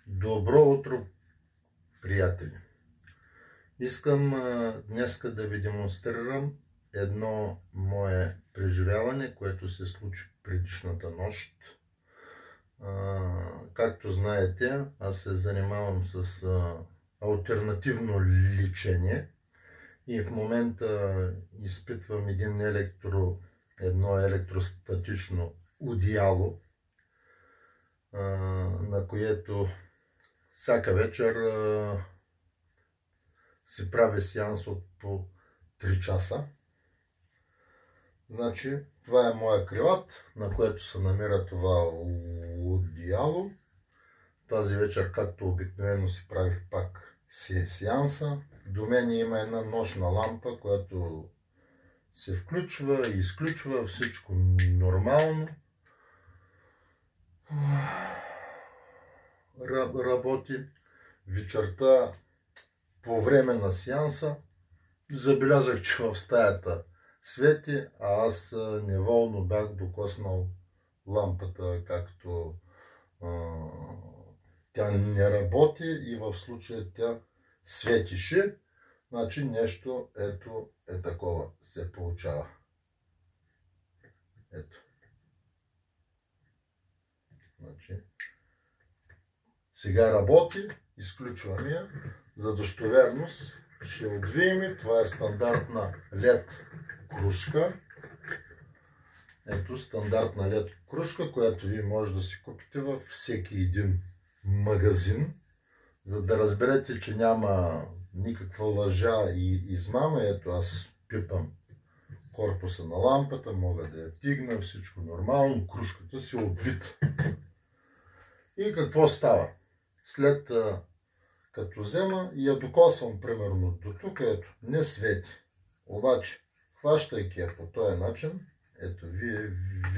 Добро утро, приятели! Искам днеска да ви демонстрирам едно мое преживяване, което се случи предишната нощ. Както знаете, аз се занимавам с алтернативно лечение и в момента изпитвам едно електростатично одеяло, на което всяка вечер си прави сеанс от по 3 часа. Значи, това е моя креват, на което се намира това одеяло. Тази вечер, както обикновено, си правих пак сеанса. До мен има една нощна лампа, която се включва и изключва, всичко нормално. Работи. Вечерта по време на сеанса забелязах, че в стаята свети, а аз неволно бях докоснал лампата, както тя не работи и в случая тя светише. Значи нещо ето е такова се получава. Ето. Значи, сега работи, изключвам я. За достоверност ще отвием. Това е стандартна LED кружка. Ето стандартна LED кружка, която вие може да си купите във всеки един магазин, за да разберете, че няма никаква лъжа и измама. Ето аз пипам корпуса на лампата, мога да я тигна, всичко нормално, кружката си обвита. И какво става? След като взема и я докосвам примерно до тук, ето, не свети. Обаче, хващайки я по този начин, ето вие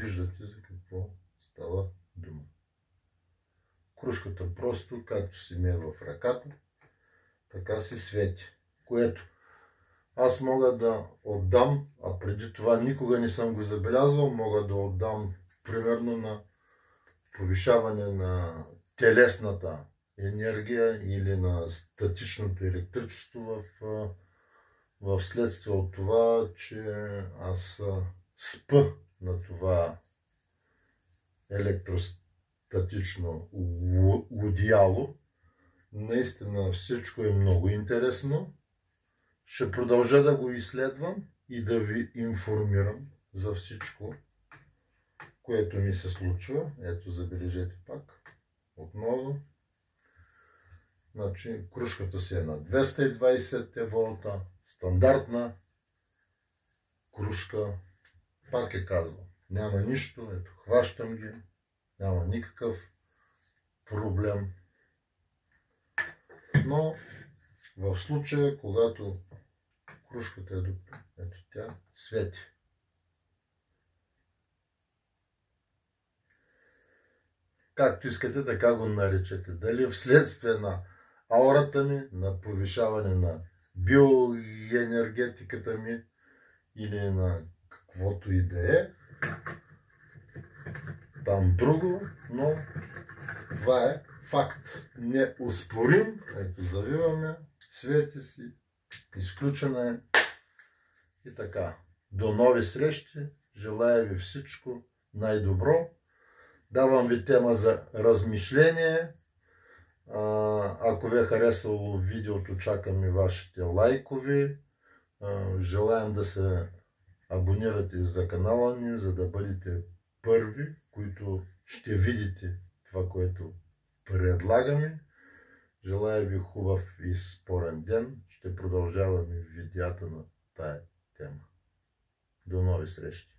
виждате за какво става дума. Кружката просто, както си ме е в ръката, така си свети. Което аз мога да отдам, а преди това никога не съм го забелязвал, мога да отдам примерно на повишаване на телесната енергия или на статичното електричество в следствие от това, че аз спа на това електростатично одеяло. Наистина всичко е много интересно. Ще продължа да го изследвам и да ви информирам за всичко, което ми се случва. Ето, забележете пак. Отново. Значи, кружката си е на 220 волта. Стандартна кружка. Пак е казвам. Няма нищо. Ето, хващам ги. Няма никакъв проблем. Но в случая, когато кружката е тук, ето тя свети. Както искате, така го наричате. Дали вследствие на аурата ми, на повишаване на биоенергетиката ми или на каквото и да е. Там друго, но това е факт. Неоспорим. Ето, завиваме, свети си, изключена е и така. До нови срещи. Желая ви всичко най-добро. Давам ви тема за размишление. Ако ви е харесало видеото, чакам и вашите лайкови. Желаем да се абонирате за канала ни, за да бъдете първи, които ще видите това, което предлагаме. Желая ви хубав и спорен ден. Ще продължаваме видеята на тая тема. До нови срещи!